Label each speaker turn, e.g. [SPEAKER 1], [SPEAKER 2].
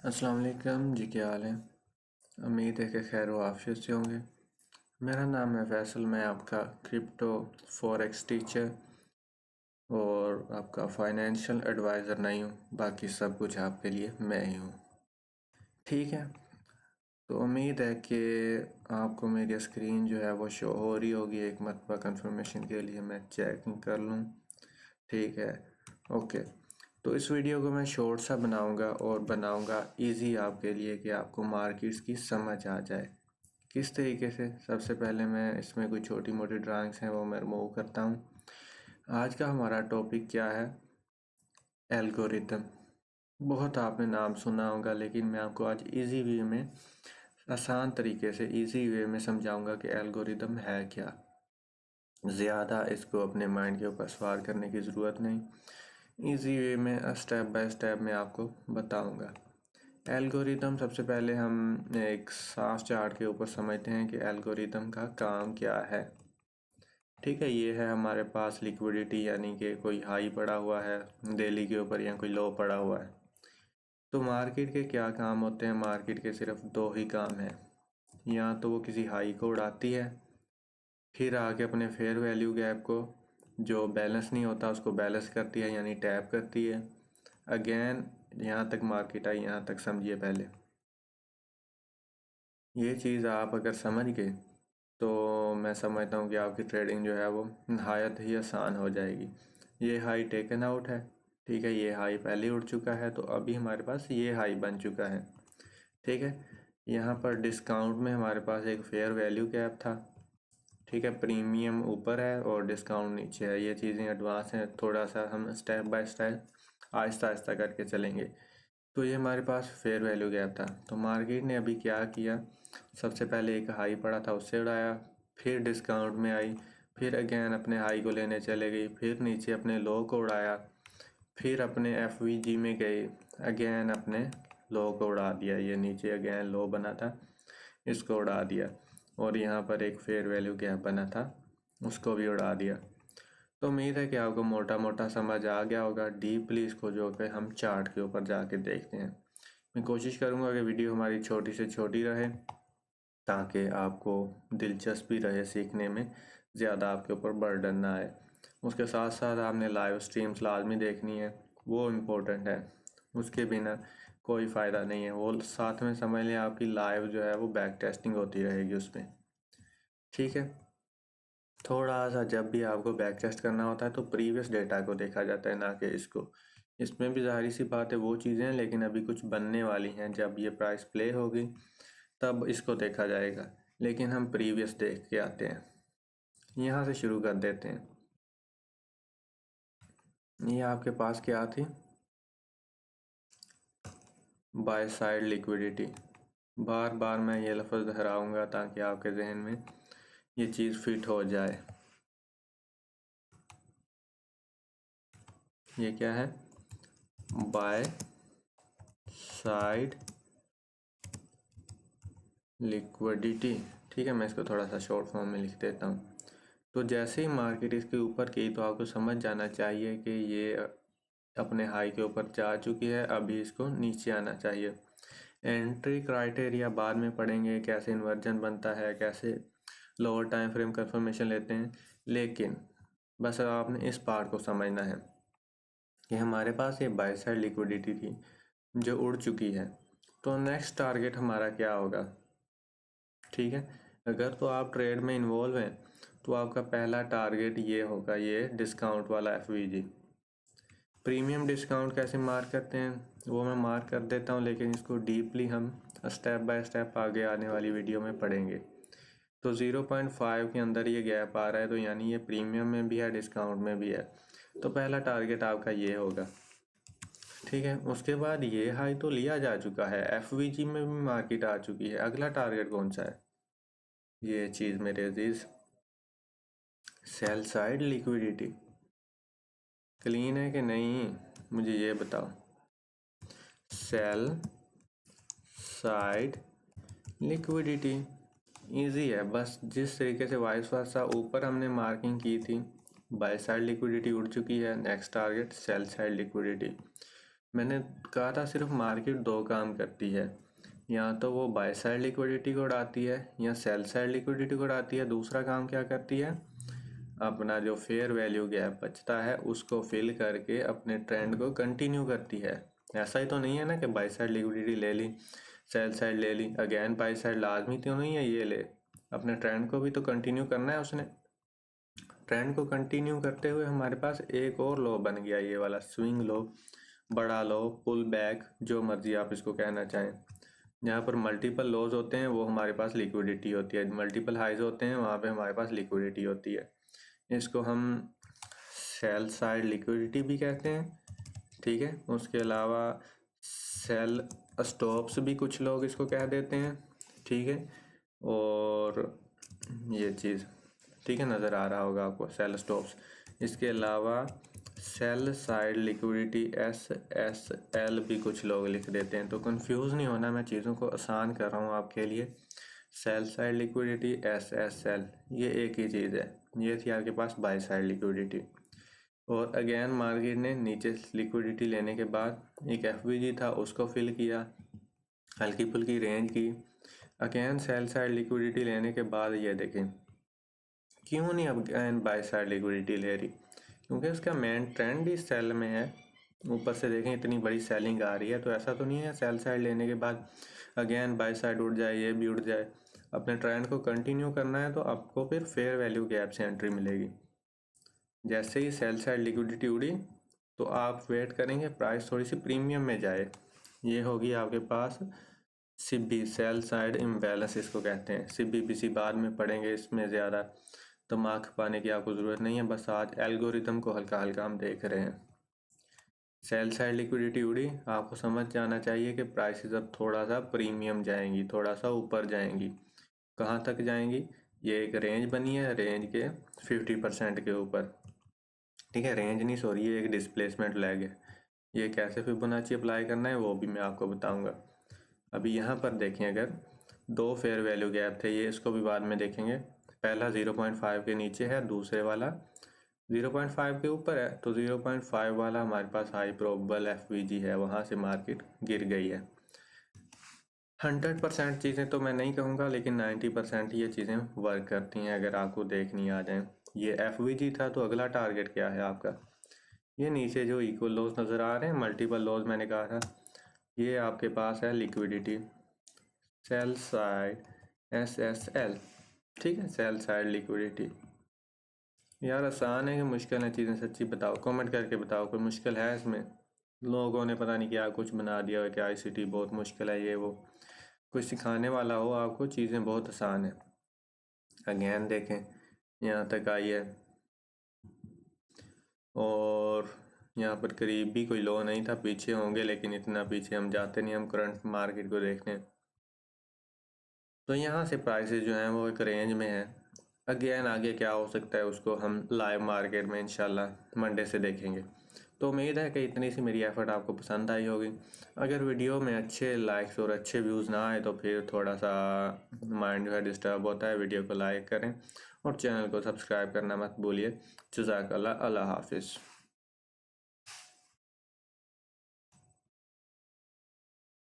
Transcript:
[SPEAKER 1] अस्सलाम वालेकुम जी, क्या हाल है। उम्मीद है कि खैर व आफियत से होंगे। मेरा नाम है फैसल, मैं आपका क्रिप्टो फॉरेक्स टीचर और आपका फाइनेंशियल एडवाइज़र नहीं हूँ, बाकी सब कुछ आपके लिए मैं ही हूँ। ठीक है, तो उम्मीद है कि आपको मेरी स्क्रीन जो है वो शो हो रही होगी। एक मरतबा कंफर्मेशन के लिए मैं चेकिंग कर लूँ। ठीक है, ओके। तो इस वीडियो को मैं शॉर्ट सा बनाऊंगा और बनाऊंगा इजी आपके लिए कि आपको मार्केट्स की समझ आ जाए किस तरीके से। सबसे पहले मैं इसमें कोई छोटी मोटी ड्राइंग्स हैं वो मैं रिमूव करता हूँ। आज का हमारा टॉपिक क्या है? एल्गोरिदम। बहुत आपने नाम सुना होगा, लेकिन मैं आपको आज इजी वे में, आसान तरीके से इजी वे में समझाऊंगा कि एल्गोरिदम है क्या। ज़्यादा इसको अपने माइंड के ऊपर सवार करने की ज़रूरत नहीं। इजी वे में स्टेप बाय स्टेप मैं आपको बताऊंगा। एल्गोरिदम, सबसे पहले हम एक साफ चार्ट के ऊपर समझते हैं कि एल्गोरिदम का काम क्या है। ठीक है, ये है हमारे पास लिक्विडिटी, यानी कि कोई हाई पड़ा हुआ है डेली के ऊपर या कोई लो पड़ा हुआ है। तो मार्केट के क्या काम होते हैं? मार्केट के सिर्फ दो ही काम हैं। या तो वो किसी हाई को उड़ाती है, फिर आके अपने फेयर वैल्यू गैप को, जो बैलेंस नहीं होता, उसको बैलेंस करती है यानी टैप करती है। अगेन यहाँ तक मार्केट आई, यहाँ तक समझिए पहले। ये चीज़ आप अगर समझ गए तो मैं समझता हूँ कि आपकी ट्रेडिंग जो है वो नहायत ही आसान हो जाएगी। ये हाई टेकन आउट है। ठीक है, ये हाई पहले उड़ चुका है, तो अभी हमारे पास ये हाई बन चुका है। ठीक है, यहाँ पर डिस्काउंट में हमारे पास एक फेयर वैल्यू गैप था। ठीक है, प्रीमियम ऊपर है और डिस्काउंट नीचे है। ये चीज़ें एडवांस हैं, थोड़ा सा हम step by step Aahista Aahista करके चलेंगे। तो ये हमारे पास फेयर वैल्यू गैप था। तो मार्केट ने अभी क्या किया? सबसे पहले एक हाई पड़ा था, उससे उड़ाया, फिर डिस्काउंट में आई, फिर अगेन अपने हाई को लेने चले गई, फिर नीचे अपने लो को उड़ाया, फिर अपने एफवीजी में गए, अगेन अपने लो को उड़ा दिया। ये नीचे अगेन लो बना था, इसको उड़ा दिया। और यहाँ पर एक फेयर वैल्यू गैप बना था, उसको भी उड़ा दिया। तो उम्मीद है कि आपको मोटा मोटा समझ आ गया होगा। डीपली इसको जो कि हम चार्ट के ऊपर जाके देखते हैं। मैं कोशिश करूँगा कि वीडियो हमारी छोटी से छोटी रहे, ताकि आपको दिलचस्पी रहे सीखने में, ज़्यादा आपके ऊपर बर्डन ना आए। उसके साथ साथ आपने लाइव स्ट्रीम्स लाजमी देखनी है, वो इम्पोर्टेंट है। उसके बिना कोई फ़ायदा नहीं है। वो साथ में समझ लें, आपकी लाइव जो है वो बैक टेस्टिंग होती रहेगी उसमें। ठीक है, थोड़ा सा जब भी आपको बैक टेस्ट करना होता है तो प्रीवियस डेटा को देखा जाता है, ना कि इसको। इसमें भी ज़ाहिर सी बात है वो चीज़ें हैं, लेकिन अभी कुछ बनने वाली हैं। जब ये प्राइस प्ले होगी तब इसको देखा जाएगा, लेकिन हम प्रीवियस देख के आते हैं। यहाँ से शुरू कर देते हैं। ये आपके पास क्या थी? Buy side liquidity. बार बार मैं ये लफ्ज़ दोहराऊंगा ताकि आपके जहन में ये चीज़ फिट हो जाए। ये क्या है? Bye side liquidity. ठीक है, मैं इसको थोड़ा सा शॉर्ट फॉर्म में लिख देता हूँ। तो जैसे ही मार्केट इसके ऊपर की, तो आपको समझ जाना चाहिए कि ये अपने हाई के ऊपर जा चुकी है, अभी इसको नीचे आना चाहिए। एंट्री क्राइटेरिया बाद में पढ़ेंगे, कैसे इन्वर्जन बनता है, कैसे लोअर टाइम फ्रेम कंफर्मेशन लेते हैं। लेकिन बस आपने इस पार्ट को समझना है कि हमारे पास ये बाय साइड लिक्विडिटी थी जो उड़ चुकी है। तो नेक्स्ट टारगेट हमारा क्या होगा? ठीक है, अगर तो आप ट्रेड में इन्वॉल्व हैं तो आपका पहला टारगेट ये होगा, ये डिस्काउंट वाला एफवीजी। प्रीमियम डिस्काउंट कैसे मार्क करते हैं वो मैं मार्क कर देता हूँ, लेकिन इसको डीपली हम स्टेप बाय स्टेप आगे आने वाली वीडियो में पढ़ेंगे। तो 0.5 के अंदर ये गैप आ रहा है, तो यानी ये प्रीमियम में भी है, डिस्काउंट में भी है। तो पहला टारगेट आपका ये होगा। ठीक है, उसके बाद ये हाई तो लिया जा चुका है, एफवीजी में भी मार्केट आ चुकी है। अगला टारगेट कौन सा है? ये चीज़ मेरे अजीज, सेल साइड लिक्विडिटी। क्लीन है कि नहीं, मुझे ये बताओ। सेल साइड लिक्विडिटी इजी है। बस जिस तरीके से वाइस वर्सा ऊपर हमने मार्किंग की थी, बाय साइड लिक्विडिटी उड़ चुकी है, next target sell side liquidity. मैंने कहा था सिर्फ मार्केट दो काम करती है, या तो वो बाय साइड लिक्विडिटी को उड़ाती है या सेल साइड लिक्विडिटी को उड़ाती है। दूसरा काम क्या करती है, अपना जो फेयर वैल्यू गैप बचता है उसको फिल करके अपने ट्रेंड को कंटिन्यू करती है। ऐसा ही तो नहीं है ना कि बाय साइड लिक्विडिटी ले ली, सेल साइड ले ली, अगेन बाय साइड लाजमी तो नहीं है ये ले, अपने ट्रेंड को भी तो कंटिन्यू करना है उसने। ट्रेंड को कंटिन्यू करते हुए हमारे पास एक और लो बन गया, ये वाला स्विंग लो, बड़ा लो, पुल बैक, जो मर्जी आप इसको कहना चाहें। जहाँ पर मल्टीपल लोज होते हैं वो हमारे पास लिक्विडिटी होती है, मल्टीपल हाइज होते हैं वहाँ पे हमारे पास लिक्विडिटी होती है। इसको हम सेल साइड लिक्विडिटी भी कहते हैं, ठीक है। उसके अलावा सेल स्टॉप्स भी कुछ लोग इसको कह देते हैं, ठीक है। और ये चीज़ ठीक है, नज़र आ रहा होगा आपको सेल स्टॉप्स। इसके अलावा सेल साइड लिक्विडिटी SSL भी कुछ लोग लिख देते हैं, तो कंफ्यूज नहीं होना, मैं चीज़ों को आसान कर रहा हूँ आपके लिए। सेल साइड लिक्विडिटी SSL ये एक ही चीज़ है। ये थी आपके पास बाय साइड लिक्विडिटी। और अगेन मार्केट ने नीचे लिक्विडिटी लेने के बाद एक FVG था उसको फिल किया, हल्की फुल्की रेंज की। अगेन सेल साइड लिक्विडिटी लेने के बाद ये देखें क्यों नहीं अब बाय साइड लिक्विडिटी ले रही, क्योंकि उसका मेन ट्रेंड ही सेल में है। ऊपर से देखें इतनी बड़ी सेलिंग आ रही है, तो ऐसा तो नहीं है सेल साइड लेने के बाद अगेन बाय साइड उड़ जाए, ये भी उड़ जाए। अपने ट्रेंड को कंटिन्यू करना है तो आपको फिर फेयर वैल्यू गैप से एंट्री मिलेगी। जैसे ही सेल साइड लिक्विडिटी उड़ी तो आप वेट करेंगे प्राइस थोड़ी सी प्रीमियम में जाए। ये होगी आपके पास सिब्बी, सेल साइड इम्बैलेंस इसको कहते हैं। CBBC बाद में पढ़ेंगे, इसमें ज़्यादा दिमाग पाने की आपको ज़रूरत नहीं है, बस आज एल्गोरिथम को हल्का हल्का हम देख रहे हैं। सेल साइड लिक्विडिटी उड़ी, आपको समझ जाना चाहिए कि प्राइसेस अब थोड़ा सा प्रीमियम जाएंगी, थोड़ा सा ऊपर जाएंगी। कहाँ तक जाएंगी, ये एक रेंज बनी है, रेंज के 50% के ऊपर, ठीक है। रेंज नहीं, सॉरी, ये एक डिस्प्लेसमेंट लैग है। ये कैसे फिबोनाची अप्लाई करना है वो भी मैं आपको बताऊंगा। अभी यहाँ पर देखें, अगर दो फेयर वैल्यू गैप थे, ये इसको भी बाद में देखेंगे। पहला 0.5 के नीचे है, दूसरे वाला 0.5 के ऊपर है, तो 0.5 वाला हमारे पास हाई प्रोबेबल FVG है, वहाँ से मार्केट गिर गई है। 100% चीज़ें तो मैं नहीं कहूँगा, लेकिन 90% ये चीज़ें वर्क करती हैं अगर आपको देखनी आ जाए। ये FVG था, तो अगला टारगेट क्या है आपका, ये नीचे जो इक्वल लॉस नज़र आ रहे हैं, मल्टीपल लॉस मैंने कहा था, ये आपके पास है लिक्विडिटी, सेल साइड SSL, ठीक है, सेल साइड लिक्विडिटी। यार आसान है कि मुश्किल है चीज़ें, सच्ची बताओ, कमेंट करके बताओ कोई मुश्किल है इसमें। लोगों ने पता नहीं क्या कुछ बना दिया हो कि ICT बहुत मुश्किल है, ये वो, कुछ सिखाने वाला हो आपको, चीज़ें बहुत आसान है। अगेन देखें यहाँ तक आई है, और यहाँ पर करीब भी कोई लो नहीं था, पीछे होंगे लेकिन इतना पीछे हम जाते नहीं, हम करंट मार्केट को देखते हैं। तो यहाँ से प्राइसेस जो हैं वो एक रेंज में है। अगेन आगे क्या हो सकता है उसको हम लाइव मार्केट में इंशाल्लाह मंडे से देखेंगे। तो उम्मीद है कि इतनी सी मेरी एफर्ट आपको पसंद आई होगी। अगर वीडियो में अच्छे लाइक्स और अच्छे व्यूज़ ना आए तो फिर थोड़ा सा माइंड जो है डिस्टर्ब होता है। वीडियो को लाइक करें और चैनल को सब्सक्राइब करना मत भूलिए। जज़ाकल्लाह, अल्लाह हाफिज़।